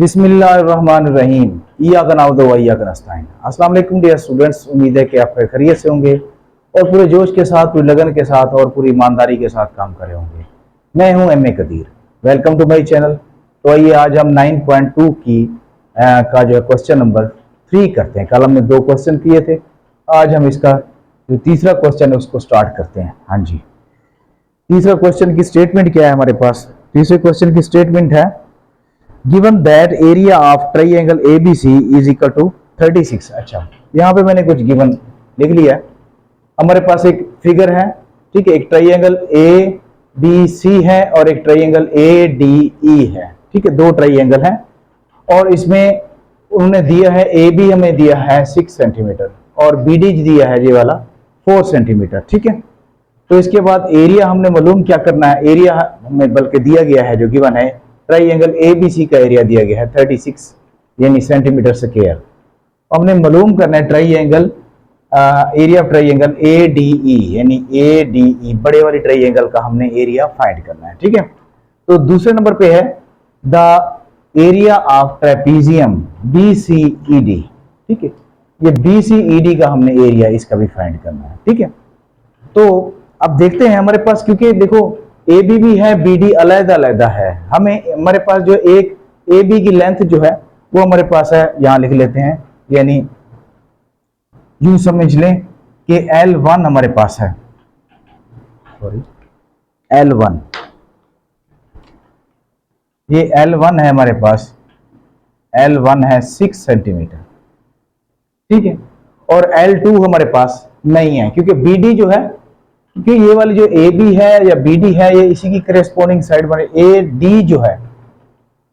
बिस्मिल्लाहिर्रहमानिर्रहीम। इय्याका नअबुदु व इय्याका नस्तईन। अस्सलाम वालेकुम डियर स्टूडेंट्स, उम्मीद है कि आप खैरियत से होंगे और पूरे जोश के साथ, पूरी लगन के साथ और पूरी ईमानदारी के साथ काम कर रहे होंगे। मैं हूं M A Qadir, welcome to my channel. तो आइए आज हम 9.2 की का जो है क्वेश्चन नंबर 3 करते हैं। कल हमने 2 क्वेश्चन किए थे, आज हम इसका जो तीसरा क्वेश्चन है उसको स्टार्ट करते हैं। हाँ जी, तीसरा क्वेश्चन की स्टेटमेंट क्या है हमारे पास? तीसरे क्वेश्चन की स्टेटमेंट है given that area of triangle ABC is equal to 36। अच्छा, यहाँ पे मैंने कुछ गिवन लिख लिया है। हमारे पास एक फिगर है, ठीक है, एक ट्राइंगल ABC है और एक ट्राइंगल ADE है, ठीक है, 2 ट्राइंगल हैं और इसमें उन्होंने दिया है AB हमें दिया है 6 सेंटीमीटर और BD दिया है ये वाला 4 सेंटीमीटर, ठीक है। तो इसके बाद एरिया हमने मालूम क्या करना है, एरिया हमें बल्कि दिया गया है जो गिवन है, ट्राइंगल ABC का एरिया दिया गया है 36 यानी सेंटीमीटर स्क्वायर। हमने मालूम करना है triangle area of triangle ADE यानी ADE बड़े वाली ट्राइंगल का हमने एरिया फाइंड करना है, ठीक है। तो दूसरे नंबर पे है the area of trapezium BCED, ठीक है, ये BCED का हमने एरिया इसका भी फाइंड करना है, ठीक है। तो अब देखते हैं हमारे पास, क्योंकि देखो AB भी है BD अलग-अलग है, हमें हमारे पास जो एक AB की लेंथ जो है वो हमारे पास है, यहां लिख लेते हैं, यानी यूं समझ लें कि L1 हमारे पास है, सॉरी L1, ये L1 है हमारे पास, L1 है 6 सेंटीमीटर, ठीक है, और L2 हमारे पास नहीं है क्योंकि BD जो है, क्योंकि ये वाली जो AB है या BD है ये इसी की करेस्पॉन्डिंग साइड पर AD जो है,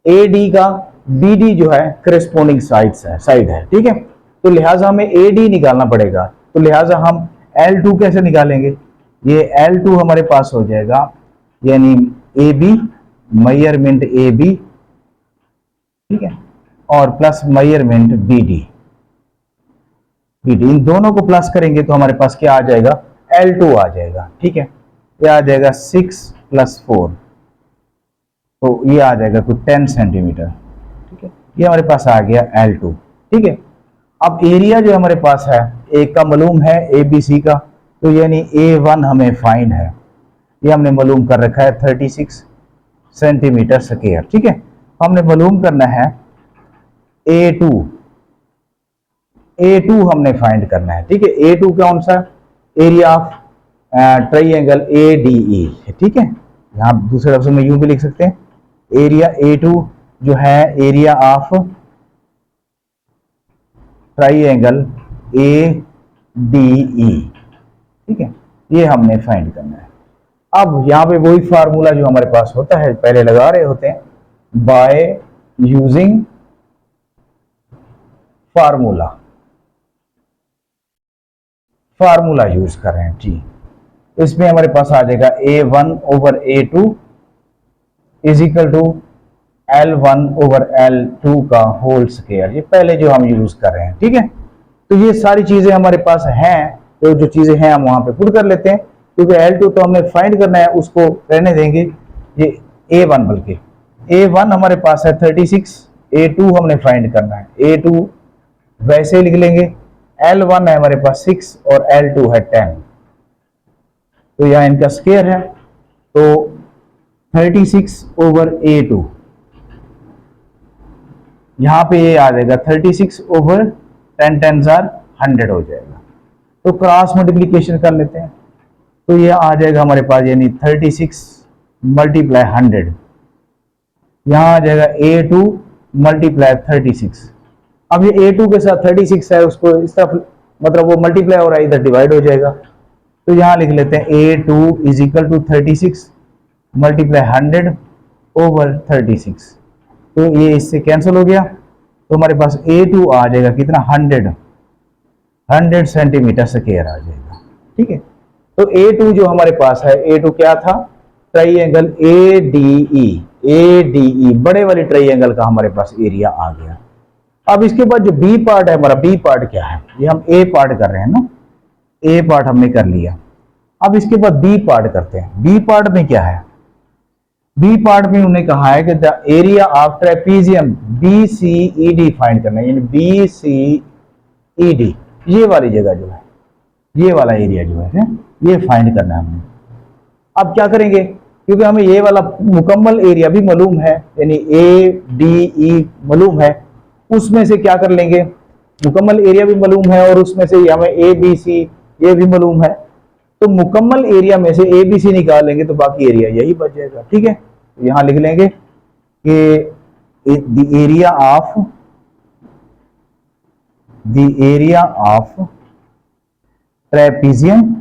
AD का BD जो है करेस्पॉन्डिंग साइड है, ठीक है। तो लिहाजा हमें AD निकालना पड़ेगा, तो लिहाजा हम L2 कैसे निकालेंगे? ये L2 हमारे पास हो जाएगा यानी AB मेजरमेंट AB, ठीक है, और प्लस मेजरमेंट BD, इन दोनों को प्लस करेंगे तो हमारे पास क्या आ जाएगा? L2 आ जाएगा, ठीक है। ये आ जाएगा 6 + 4, तो ये आ जाएगा कुछ 10 सेंटीमीटर, ठीक है। ये हमारे पास आ गया L2, ठीक है। अब एरिया जो हमारे पास है, एक का मालूम है ABC का, तो यानी A1 हमें फाइंड है, ये हमने मालूम कर रखा है 36 सेंटीमीटर स्क्वायर, ठीक है। हमने मालूम करना है A2 हमने फाइंड करना है, ठीक है। A2 कौन सा? एरिया ऑफ ट्राइंगल ADE, ठीक है। यहां दूसरे लफ्ज़ों में यूं भी लिख सकते हैं, एरिया A2 जो है एरिया ऑफ ट्राइंगल ADE, ठीक है, ये हमने फाइंड करना है। अब यहां पे वही फार्मूला जो हमारे पास होता है पहले लगा रहे होते हैं, बाय यूजिंग फार्मूला यूज कर रहे हैं जी। इसमें हमारे पास आ जाएगा A1/A2 is equal to L1/L2 का होल स्क्वायर, ये पहले जो हम यूज कर रहे हैं, ठीक है। तो ये सारी चीजें हमारे पास हैं, तो जो चीजें हैं हम वहां पे पुट कर लेते हैं, क्योंकि L2 तो हमने फाइंड करना है, उसको रहने देंगे। ये A1 बल्कि A1 हमारे पास है 36, A2 हमने फाइंड करना है, A2 वैसे लिख लेंगे, L1 है हमारे पास 6 और L2 है 10, तो यहाँ इनका स्क्वायर है, तो 36/A2, यहाँ पे ये आ जाएगा 36/10 10s are 100 हो जाएगा। तो क्रॉस मल्टीप्लीकेशन कर लेते हैं, तो ये आ जाएगा हमारे पास यानी 36 × 100, यहाँ आ जाएगा A2 × 36। अब ये A2 के साथ 36 है, उसको इस तरफ मतलब वो मल्टीप्लाई हो रहा है, इधर डिवाइड हो जाएगा, तो यहाँ लिख लेते हैं A2 = 36 × 100/36, तो ये इससे कैंसिल हो गया, तो हमारे पास A2 आ जाएगा कितना? 100 सेंटीमीटर स्क्वायर आ जाएगा, ठीक है। तो A2 जो हमारे पास है, A2 क्या था? ट्राइंगल ADE बड़े वाले ट्राइंगल का हमारे पास एरिया आ गया। अब इसके बाद जो B पार्ट है हमारा, B पार्ट क्या है? ये हम A पार्ट कर रहे हैं ना, A पार्ट हमने कर लिया। अब इसके बाद B पार्ट करते हैं। B पार्ट में क्या है? बी पार्ट में उन्होंने कहा है कि the area of trapezium BCED find करना है, यानी BCED ये वाली जगह जो है, ये वाला एरिया जो है ये फाइंड करना है हमने। अब क्या करेंगे, क्योंकि हमें ये वाला मुकम्मल एरिया भी मालूम है, यानी ADE मालूम है, उसमें से क्या कर लेंगे, मुकम्मल एरिया भी मालूम है और उसमें से हमें ABC ये भी मालूम है, तो मुकम्मल एरिया में से ABC निकाल लेंगे तो बाकी एरिया यही बच जाएगा। ठीक है, यहां लिख लेंगे कि the area of trapezium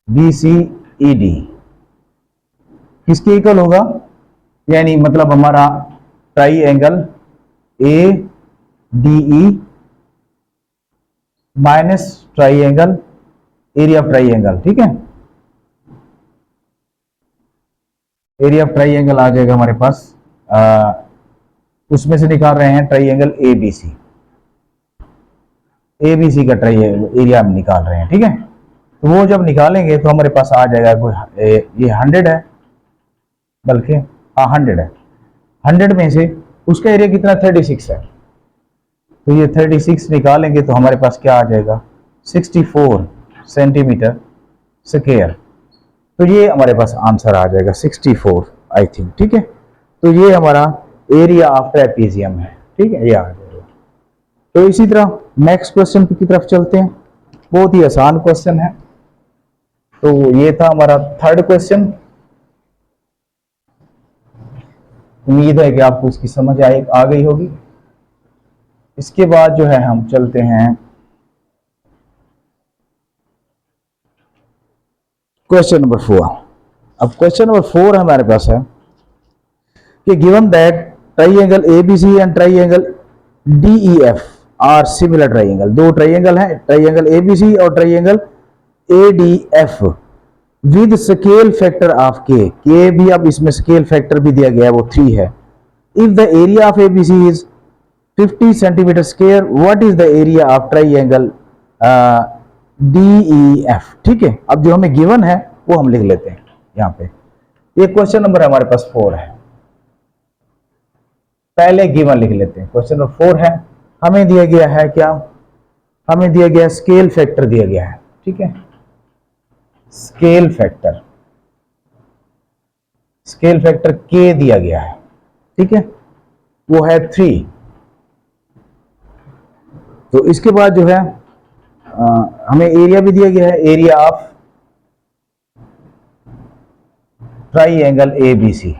BCED किसके इक्वल होगा, यानी मतलब हमारा triangle ADE minus triangle area of triangle. ठीक है, एरिया ऑफ ट्राइएंगल आ जाएगा हमारे पास, उसमें से निकाल रहे हैं ट्राइएंगल ABC का एरिया हम निकाल रहे हैं। ठीक है, तो वो जब निकालेंगे तो हमारे पास आ जाएगा ये 100 है, बल्कि हाँ 100 है, 100 में से उसका एरिया कितना 36 है, तो ये 36 निकालेंगे तो हमारे पास क्या आ जाएगा 64 सेंटीमीटर स्क्वायर, तो ये हमारे पास आंसर आ जाएगा 64 आई थिंक। ठीक है, तो ये हमारा एरिया ऑफ ट्रेपीजियम है। ठीक है, ये आ जाएगा। तो इसी तरह नेक्स्ट क्वेश्चन की तरफ चलते हैं, बहुत ही आसान क्वेश्चन है। तो ये था हमारा थर्ड क्वेश्चन, उम्मीद है कि आपको इसकी समझ आ गई होगी। इसके बाद जो है हम चलते हैं क्वेश्चन नंबर 4। अब क्वेश्चन नंबर 4 हमारे पास है कि given that triangle ABC and triangle DEF are similar triangle, दो ट्राइएंगल हैं, ट्राइएंगल ABC और triangle ADF with scale factor of K भी, अब इसमें स्केल फैक्टर भी दिया गया है, वो 3 है। If the area of ABC is 50 centimetre square, what is the area of triangle DEF। ठीक है, अब जो हमें गिवन है वो हम लिख लेते हैं यहाँ पे। ये क्वेश्चन नंबर हमारे पास 4 है, पहले गिवन लिख लेते हैं। क्वेश्चन नंबर 4 है, हमें दिया गया है क्या, हमें दिया गया स्केल फैक्टर दिया गया है। ठीक है, स्केल फैक्टर K दिया गया है। ठीक है, वो है 3। तो इसके बाद जो है हमें एरिया भी दिया गया है, एरिया ऑफ ट्राइएंगल ABC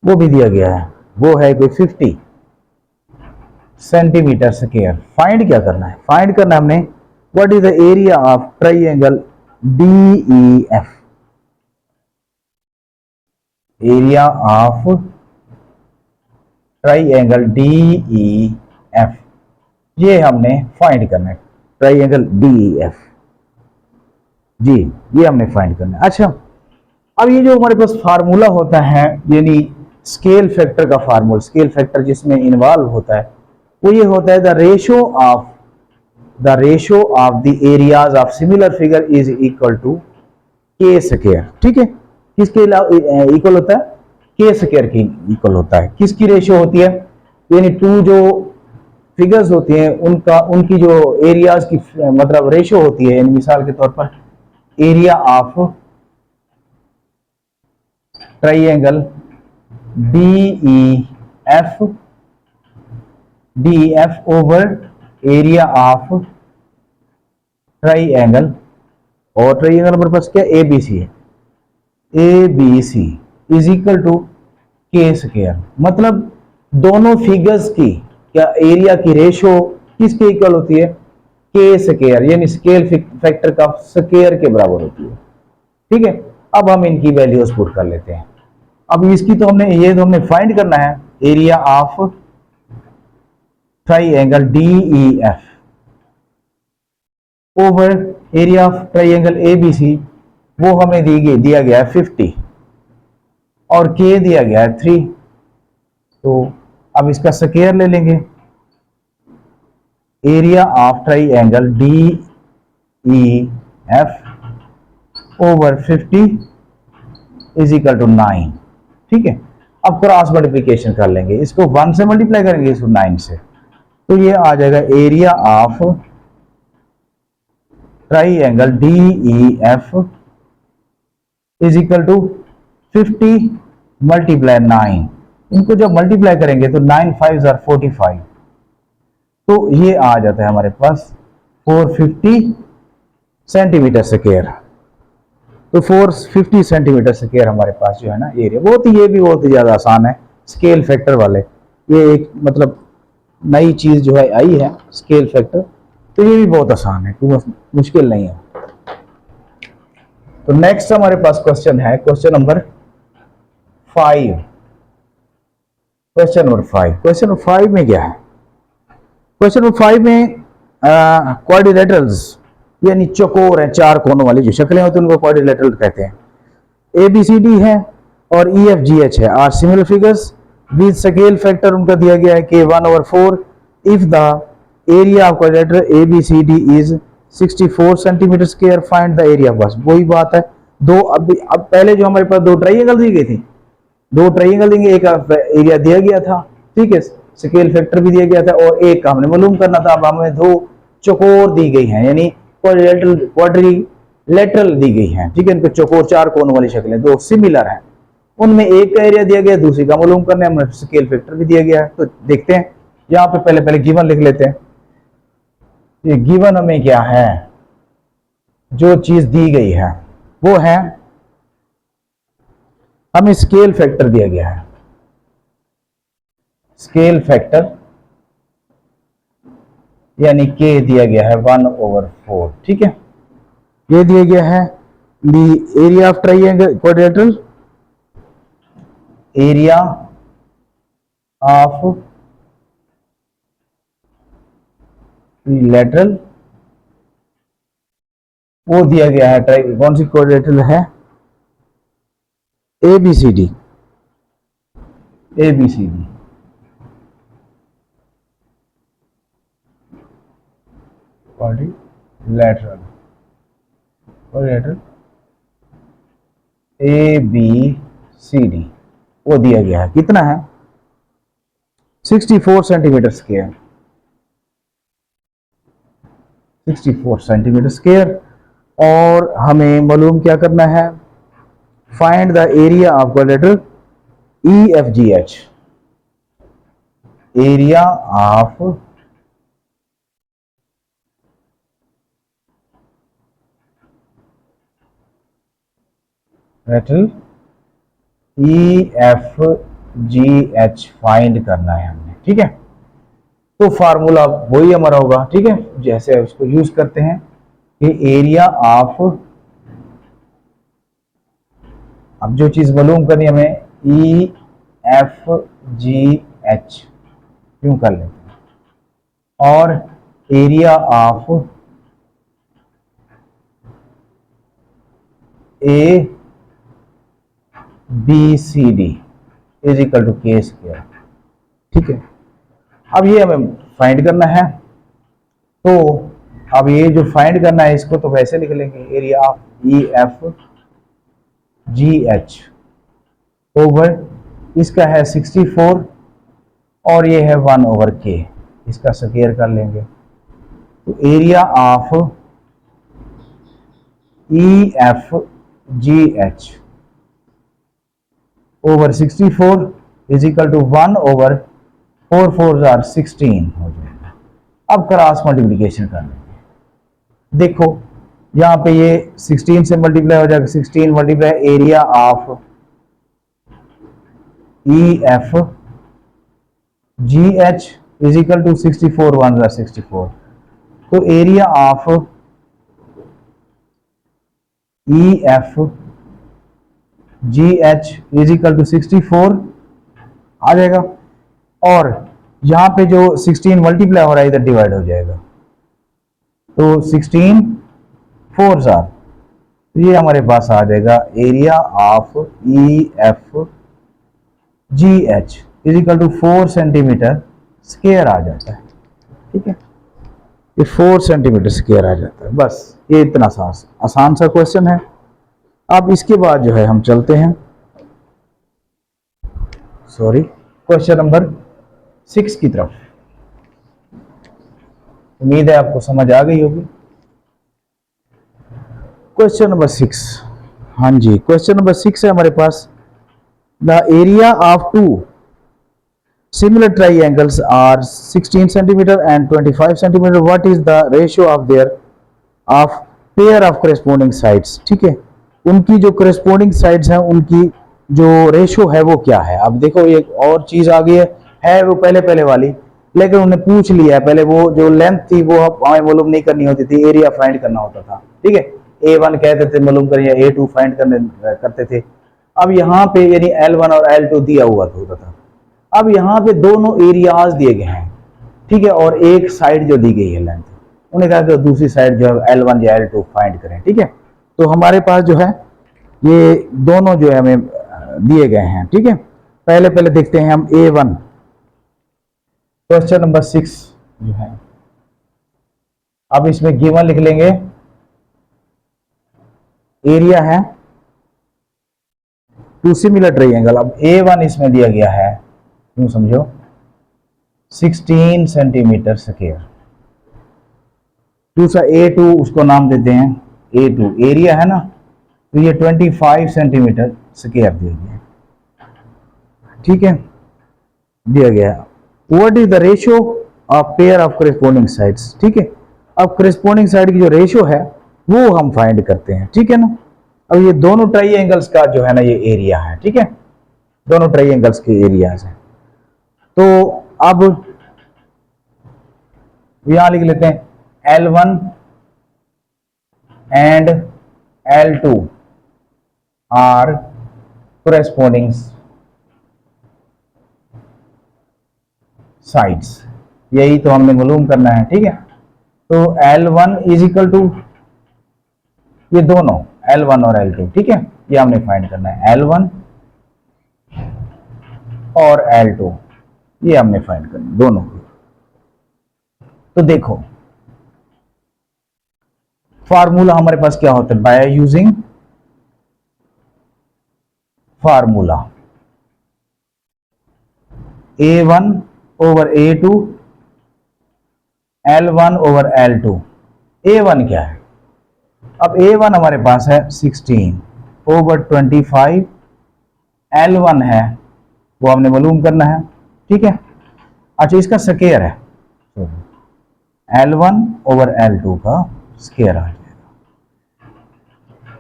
वो भी दिया गया है, वो है कोई 50 सेंटीमीटर स्क्वायर। फाइंड क्या करना है, फाइंड करना है हमने what is the area of triangle DEF, area of triangle DEF, ये हमने फाइंड करना है, ट्राइएंगल DEF जी, ये हमने फाइंड करना है। अच्छा, अब ये जो हमारे पास फार्मूला होता है, यानी स्केल फैक्टर का फार्मूला, स्केल फैक्टर जिसमें इन्वॉल्व होता है वो ये होता है the ratio of the areas of similar figure is equal to K square. ठीक है, किसके इक्वल होता है, K स्क्वायर की इक्वल होता है। किसकी रेशियो होती है, यानी 2 जो फिगर्स होती हैं उनकी जो एरियाज की मतलब रेशियो होती है, यानी मिसाल के तौर पर area of triangle DEF over area of triangle, और ट्राइएंगल हमारे पास क्या ABC है, ABC is equal to K square. मतलब दोनों फिगर्स की क्या एरिया की रेशो किसके इक्वल होती है, K स्क्वायर, यानी स्केल फैक्टर का स्क्वायर के बराबर होती है। ठीक है, अब हम इनकी वैल्यूज पुट कर लेते हैं। अब इसकी तो हमने फाइंड करना है area of triangle DEF over area of triangle ABC, वो हमें दिया गया है 50 और K दिया गया है 3। तो अब इसका स्क्वायर ले लेंगे, area of triangle D E F over 50 is equal to 9। ठीक है, अब क्रॉस मल्टीप्लीकेशन कर लेंगे, इसको 1 से मल्टीप्लाई करेंगे, इसको 9 से, तो ये आ जाएगा area of triangle D E F is equal to 50 multiply 9। इनको जब मल्टीप्लाई करेंगे तो 9 5 जार 45, तो ये आ जाता है हमारे पास 450 सेंटीमीटर स्क्वायर। तो 450 सेंटीमीटर स्क्वायर हमारे पास जो है ना एरिया, ये भी बहुत ही ज्यादा आसान है, स्केल फैक्टर वाले, ये एक मतलब नई चीज जो है आई है स्केल फैक्टर, तो ये भी बहुत आसान है, कोई मुश्किल नहीं है। तो नेक्स्ट हमारे पास क्वेश्चन है, क्वेश्चन नंबर 5। क्वेश्चन नंबर 5 में क्या है? क्वेश्चन नंबर 5 में क्वाड्रिलेटरल्स यानी चौकोर है, चार कोनों वाली जो शक्लें होती हैं उनको क्वाड्रिलेटरल कहते हैं। ABCD है और EFGH है, are similar figures with scale factor उनका दिया गया है कि 1/4 if the area of quadrilateral ABCD is 64 centimetre square, find the area. बस वही बात है, दो अब पहले जो हमारे पास दो ट्राइंगल दी गई थी, दो ट्राइंगल देंगे, एक एरिया दिया गया था, ठीक है, स्केल फैक्टर भी दिया गया था, और एक का हमने मालूम करना था। अब हमें दो चौकोर दी गई हैं, यानी क्वाड्रिलेटरल दी गई हैं, ठीक है, इनको चौकोर चार कोन वाली शक्लें दो सिमिलर हैं, उनमें एक का एरिया दिया गया, दूसरी का मालूम करना है, हमें स्केल फैक्टर भी दिया गया है। तो देखते हैं, यहाँ पे पहले गिवन लिख लेते हैं। ये गिवन हमें क्या है, जो चीज दी गई है वो है, हमें स्केल फैक्टर दिया गया है, स्केल फैक्टर यानी के दिया गया है 1/4, ठीक है, ये दिया गया है। The area of triangle quadrilateral, area of trilateral वो दिया गया है, कौन सी क्वाड्रिलेटरल है? ABCD, ABCD quadrilateral, quadrilateral ABCD वो दिया गया है, कितना है? 64 सेंटीमीटर स्क्वायर, 64 सेंटीमीटर स्क्वायर। और हमें मालूम क्या करना है, find the area of quadrilateral EFGH, area of quadrilateral EFGH find करना है हमने, ठीक है। तो फार्मूला वही हमारा होगा, ठीक है, जैसे उसको यूज करते हैं कि एरिया ऑफ, अब जो चीज मालूम करनी हमें EFGH यूं कर लेते हैं, और area of ABCD is equal to K square, ठीक है। अब ये हमें फाइंड करना है, तो अब ये जो फाइंड करना है इसको तो वैसे लिख लेंगे, एरिया ऑफ EFGH ओवर, इसका है 64 और ये है 1/k, इसका स्क्वायर कर लेंगे, तो area of EFGH over 64 is equal to 1/4 4 जार 16 हो जाएगा। अब क्रॉस मल्टीप्लिकेशन कर लेंगे, देखो यहाँ पे ये 16 से मल्टीप्लाई हो जाएगा, 16 multiply area of EFGH is equal to 64 1 जार 64, तो area of EFGH is equal to 64 आ जाएगा, और यहां पे जो 16 मल्टीप्लाई हो रहा है इधर डिवाइड हो जाएगा, तो 16 4 जार, तो ये हमारे पास आ जाएगा area of EFGH is equal to 4 centimetre square आ जाता है। ठीक है, ये 4 सेंटीमीटर स्क्वायर आ जाता है। बस ये इतना आसान सा क्वेश्चन है। अब इसके बाद जो है हम चलते हैं क्वेश्चन नंबर 6 की तरफ। उम्मीद है आपको समझ आ गई होगी। क्वेश्चन नंबर 6, हाँ जी, क्वेश्चन नंबर 6 है हमारे पास। The area of two similar triangles are 16 centimeter and 25 centimeter. What is the ratio of their of pair of corresponding sides? ठीक है, उनकी जो corresponding sides हैं उनकी जो रेशियो है वो क्या है। अब देखो एक और चीज आ गई है वो पहले वाली, लेकिन उन्हें पूछ लिया है। पहले वो जो लेंथ थी वो हमें मालूम नहीं करनी होती थी, एरिया फाइंड करना होता था। ठीक है, A1 कहते थे मालूम करिए, A2 फाइंड करते थे। अब यहाँ पे यानी L1 और L2 दिया हुआ होता था। अब यहाँ पे दोनों एरियाज दिए गए हैं। ठीक है, और एक साइड जो दी गई है लेंथ, उन्हें कहा कि दूसरी साइड जो है L1 या L2 फाइंड करें। ठीक है, तो हमारे पास जो है ये दोनों जो है हमें दिए गए हैं। ठीक है, पहले देखते हैं हम A1, क्वेश्चन नंबर 6 जो है। अब इसमें गिवन लिख लेंगे, एरिया है टू सिमिलर ट्रायंगल। अब A1 इसमें दिया गया है, यूं समझो 16 सेंटीमीटर स्क्वायर। दूसरा A2, उसको नाम देते हैं A2, एरिया है ना, तो ये 25 सेंटीमीटर स्क्वायर दिया गया। ठीक है, दिया गया। What is the ratio of pair of corresponding sides. ठीक है, अब करेस्पॉन्डिंग साइड की जो रेशियो है वो हम फाइंड करते हैं। ठीक है ना, अब ये दोनों ट्रायंगल्स का जो है ना ये एरिया है। ठीक है, दोनों ट्रायंगल्स के एरियाज हैं। तो अब यहां लिख लेते हैं L1 and L2 are corresponding sides, यही तो हमने मालूम करना है। ठीक है, तो L1 इज इक्वल टू ये दोनों L1 और L2। ठीक है, ये हमने फाइंड करना है, L1 और L2 ये हमने फाइंड करना है दोनों की। तो देखो फार्मूला हमारे पास क्या होता है, by using formula A1 over A2 L1 over L2। A1 क्या है, अब A1 हमारे पास है 16 ओवर 25, L1 है वो हमने मालूम करना है। ठीक है, अच्छा इसका स्क्वायर है, L1 ओवर L2 का स्क्वायर आ जाएगा।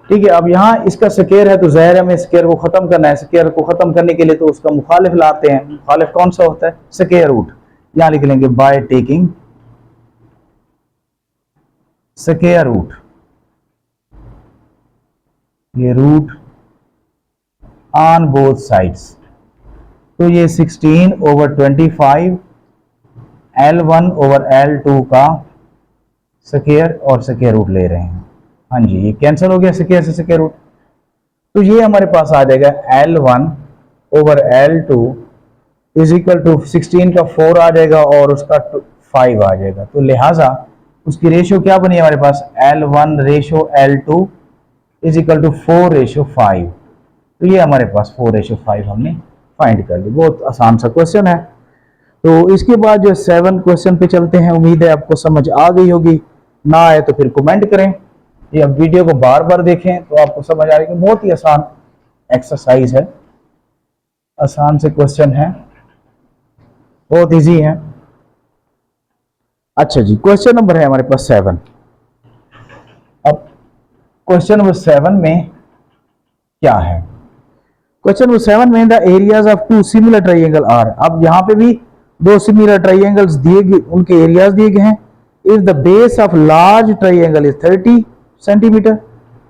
ठीक है, अब यहां इसका स्क्वायर है तो ज़ाहिर है हमें स्क्वायर को खत्म करना है। स्क्वायर को खत्म करने के लिए तो उसका मुखालिफ लाते हैं। मुखालिफ कौन सा होता है, स्क्वायर रूट। यहां लिख लेंगे बाय टेकिंग स्क्वायर रूट, ये रूट ऑन बोथ साइड्स। तो ये 16 ओवर 25 L1 ओवर L2 का स्क्वायर और स्क्वायर रूट ले रहे हैं। हाँ जी, ये कैंसिल हो गया स्क्वायर से स्क्वायर रूट। तो ये हमारे पास आ जाएगा L1 over L2 is equal to 16 का 4 आ जाएगा और उसका 5 आ जाएगा। तो लिहाजा उसकी रेशियो क्या बनी हमारे पास, L1 ratio L2 is equal to 4 ratio 5। तो ये हमारे पास 4 रेशियो 5 हमने फाइंड कर ली। बहुत आसान सा क्वेश्चन है। तो इसके बाद जो 7 क्वेश्चन पे चलते हैं। उम्मीद है आपको समझ आ गई होगी, ना आए तो फिर कमेंट करें। ये अब वीडियो को बार बार देखें तो आपको समझ आ रही है। बहुत ही आसान एक्सरसाइज है, आसान से क्वेश्चन है, बहुत इजी है। अच्छा जी, क्वेश्चन नंबर है हमारे पास 7। अब क्वेश्चन नंबर 7 में क्या है, क्वेश्चन नंबर 7 में the areas of two similar triangle are. अब यहाँ पे भी दो सिमिलर ट्रायंगल्स दिए गए, उनके एरियाज दिए गए हैं। If the base of large triangle is 30 centimetre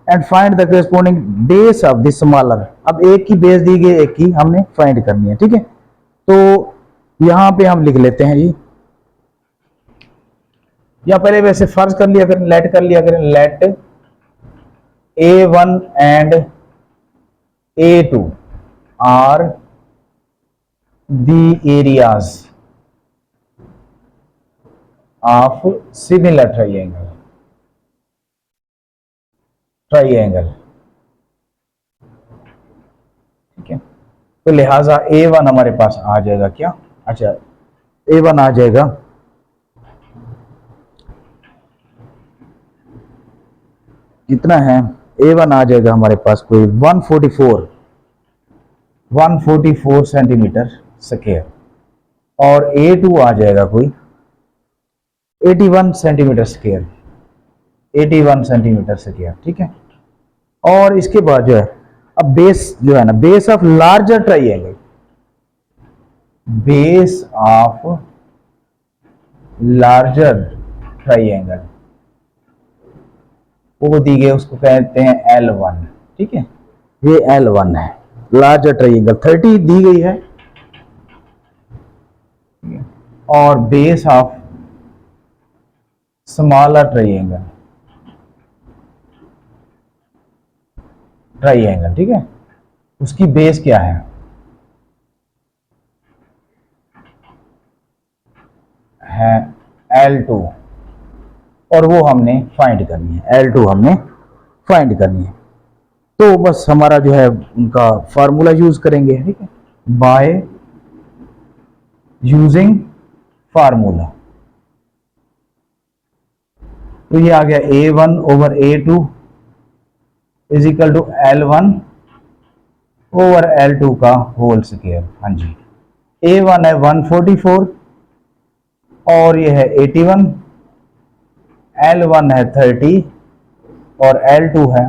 and find the corresponding base of the smaller. अब एक की बेस दी गई, एक की हमने फाइंड करनी है। ठीक है, तो यहां पे हम लिख लेते हैं जी, या पहले वैसे फर्ज कर लिया करें, लेट कर लिया करें, let A1 and A2 are the areas of similar triangle, ठीक है। तो लिहाजा A1 हमारे पास आ जाएगा क्या, अच्छा A1 आ जाएगा कितना है, A1 आ जाएगा हमारे पास कोई 144 सेंटीमीटर स्क्वायर, और A2 आ जाएगा कोई 81 सेंटीमीटर स्क्वायर, 81 सेंटीमीटर स्क्वायर, ठीक है। और इसके बाद जो है, अब बेस जो है ना, base of larger triangle, base of larger triangle वो दी गई, उसको कहते हैं L1, ठीक है। ये L1 है, लार्जर ट्राइएंगल 30 दी गई है, और बेस ऑफ स्मॉलर ट्राइएंगल, ठीक है, उसकी बेस क्या है L2, और वो हमने फाइंड करनी है, L2 हमने फाइंड करनी है। तो बस हमारा जो है उनका फार्मूला यूज करेंगे, ठीक है, बाय यूजिंग फार्मूला। तो ये आ गया A1 over A2 is equal to L1 over L2 का होल स्क्वायर। हाँ जी, A1 है 144 और ये है 81, L1 है 30 और L2 है,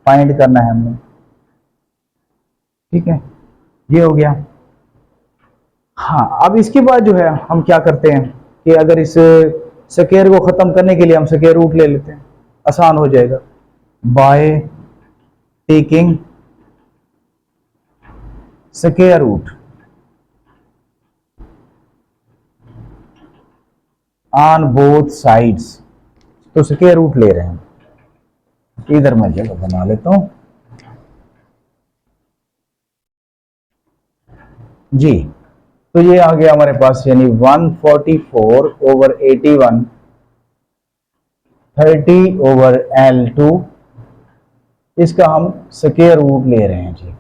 फाइंड करना है हमने, ठीक है, ये हो गया। हाँ, अब इसके बाद जो है हम क्या करते हैं कि अगर इस स्क्वायर को खत्म करने के लिए हम स्क्वायर रूट ले लेते हैं, आसान हो जाएगा, by taking square root on both sides. तो स्क्वायर रूट ले रहे हैं, इधर मैं जगह बना लेता हूं जी। तो ये आ गया हमारे पास, यानी 144 ओवर 81, 30 ओवर L2, इसका हम स्क्वायर रूट ले रहे हैं जी।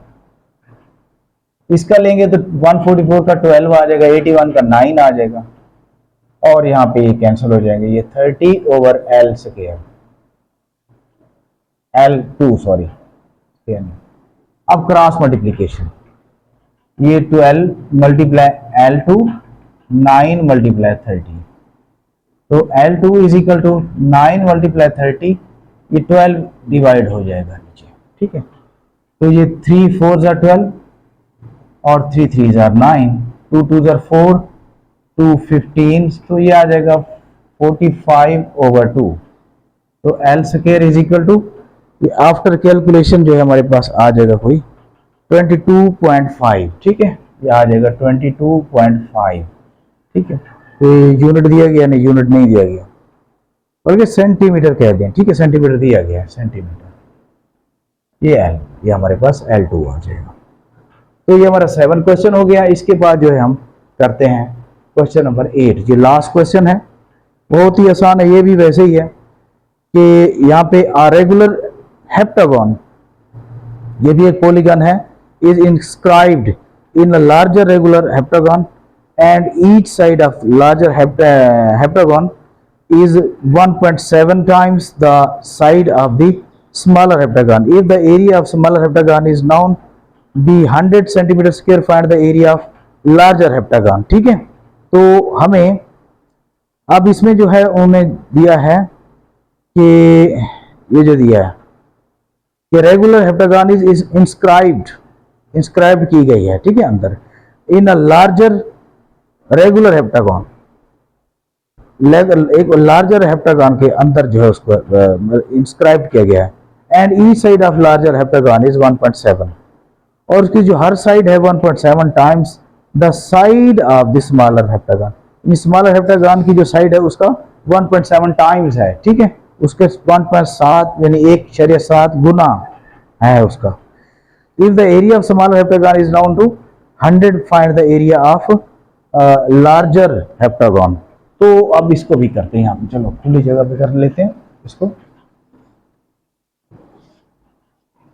इसका लेंगे तो 144 का 12 आ जाएगा, 81 का 9 आ जाएगा, और यहाँ पे ये कैंसिल हो जाएंगे, ये 30 over L square, L2 sorry. अब क्रॉस मल्टीप्लीकेशन, ये 12 मल्टीप्लाई L2, 9 मल्टीप्लाई 30, तो L2 is equal to 9 multiply 30, ये 12 डिवाइड हो जाएगा नीचे, ठीक है। तो ये 3 4 जार 12 और 3 3 जार 9, 2 2 जार 4, 2 15, तो ये आ जाएगा 45 ओवर 2। तो L square is equal to, ये आफ्टर कैलकुलेशन जो है हमारे पास आ जाएगा कोई 22.5, ठीक है, ये आ जाएगा 22.5, ठीक है। तो यूनिट दिया गया नहीं, यूनिट नहीं दिया गया, बल्कि सेंटीमीटर कह दें, ठीक है, सेंटीमीटर दिया गया है, सेंटीमीटर। ये L, ये हमारे पास L2 आ जाएगा। तो ये हमारा 7 क्वेश्चन हो गया। इसके बाद जो है हम करते हैं क्वेश्चन नंबर 8, ये लास्ट क्वेश्चन है, बहुत ही आसान है, ये भी वैसे ही है कि यहाँ पे रेगुलर हेप्टागन, ये भी एक पॉलीगन है, is inscribed in a larger regular heptagon and each side of larger heptagon is 1.7 times the side of the smaller heptagon. If the area of smaller heptagon is known be 100 centimeter square, find the area of larger heptagon, ठीक है। तो हमें अब इसमें जो है उन्होंने दिया है कि ये जो दिया है कि रेगुलर हेप्टागन इज इंस्क्राइब्ड की गई है, ठीक है, अंदर इन अ लार्जर रेगुलर हेप्टागन, एक लार्जर हेप्टागन के अंदर जो है उसको इंस्क्राइब किया गया है, and each side of larger heptagon is 1.7, और उसकी जो हर साइड है 1.7 times the side of the smaller heptagon. In smaller heptagon की जो साइड है उसका 1.7 टाइम्स है, ठीक है, उसके 1.7 यानी 1.7 गुना है उसका। If the area of smaller heptagon is known to 100 find the area of larger heptagon. तो अब इसको भी करते हैं यहाँ पे, चलो खुली जगह पे कर लेते हैं इसको।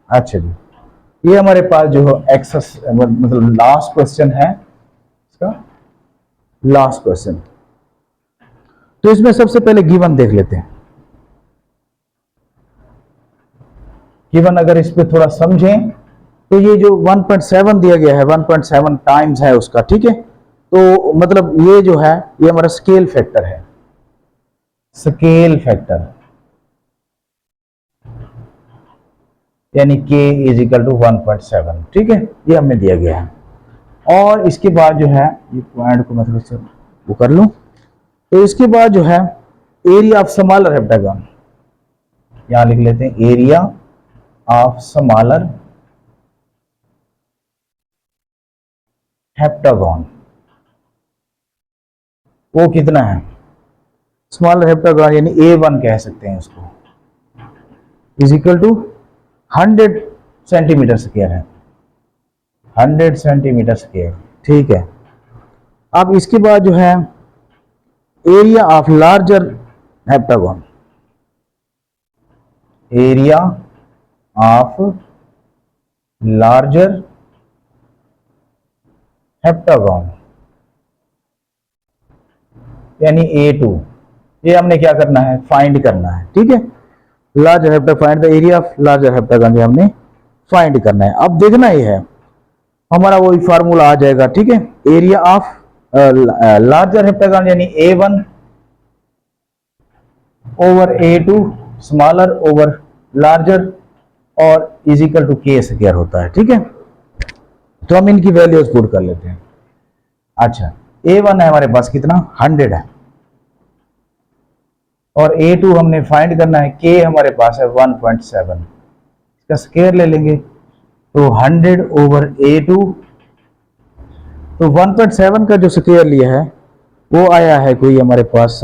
अच्छा जी, ये हमारे पास जो एक्सेस मतलब लास्ट क्वेश्चन है इसका, लास्ट क्वेश्चन। तो इसमें सबसे पहले गिवन देख लेते हैं। गिवन अगर इस पे थोड़ा समझें तो ये जो 1.7 दिया गया है 1.7 टाइम्स है उसका, ठीक है। तो मतलब ये जो है ये हमारा स्केल फैक्टर है, स्केल फैक्टर, यानी k इज इक्वल टू 1.7, ठीक है, ये हमें दिया गया है। और इसके बाद जो है ये पॉइंट को मतलब से वो कर लूं, तो इसके बाद जो है एरिया ऑफ स्मॉलर हेप्टागन, यहां लिख लेते हैं एरिया ऑफ स्मॉलर हेप्टागन, वो कितना है, स्मॉलर हेप्टागन यानी A1 कह सकते हैं उसको, is equal to 100 centimetre square है, 100 सेंटीमीटर स्क्वायर, ठीक है। अब इसके बाद जो है area of larger heptagon, area of larger heptagon यानी A2, ये हमने क्या करना है, फाइंड करना है, ठीक है। Larger heptagon, find the area of larger heptagon, ये हमने फाइंड करना है। अब देखना ही है हमारा वही फार्मूला आ जाएगा, ठीक है। एरिया ऑफ लार्जर हेप्टागन यानी A1 over A2 smaller over larger और is equal to K square होता है, ठीक है। तो हम इनकी वैल्यूज पुट कर लेते हैं। अच्छा, A1 है हमारे पास कितना, 100 है, और A2 हमने फाइंड करना है, K हमारे पास है 1.7, इसका स्क्वायर ले लेंगे तो 100 ओवर A2, तो 1.7 का जो स्क्वायर लिया है वो आया है कोई हमारे पास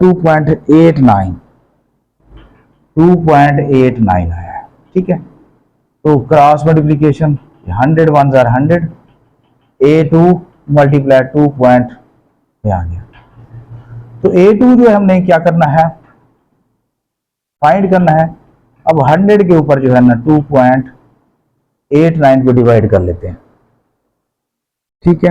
2.89 आया है, ठीक है। तो क्रॉस मल्टीप्लीकेशन 100 1 आर 100, A2 मल्टीप्लाई 2 पॉइंट आ गया। तो A2 जो है हमने क्या करना है, फाइंड करना है। अब 100 के ऊपर जो है ना 2.89 को डिवाइड कर लेते हैं, ठीक है।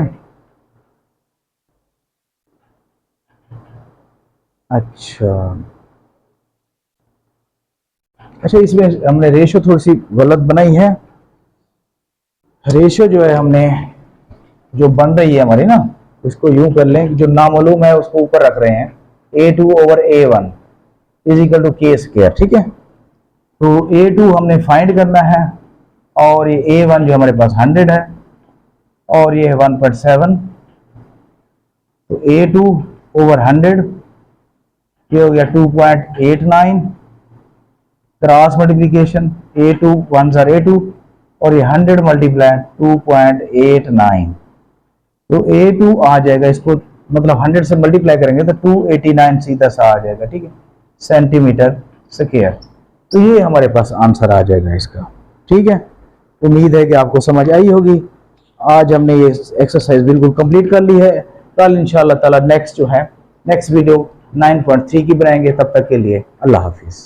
अच्छा, इसमें हमने रेशो थोड़ी सी गलत बनाई है। रेशो जो है हमने जो बन रही है हमारी ना, उसको यूं कर लें, जो नामालूम है उसको ऊपर रख रहे हैं, A2 over A1 is equal to K square, ठीक है। तो A2 हमने फाइंड करना है, और ये A1 जो हमारे पास 100 है, और ये है 1.7, तो A2 ओवर 100 ये हो गया 2.89, cross multiplication A2 1 are A2, और ये 100 मल्टीप्लाई 2.89, तो A2 आ जाएगा, इसको मतलब 100 से मल्टीप्लाई करेंगे तो 289 सीधा सा आ जाएगा, ठीक है, सेंटीमीटर स्क्वायर। तो ये हमारे पास आंसर आ जाएगा इसका, ठीक है। उम्मीद है कि आपको समझ आई होगी। आज हमने ये एक्सरसाइज बिल्कुल कंप्लीट कर ली है। कल इंशाल्लाह ताला नेक्स्ट जो है नेक्स्ट वीडियो 9.3 की बनाएंगे। तब तक के लिए अल्लाह हाफिज़।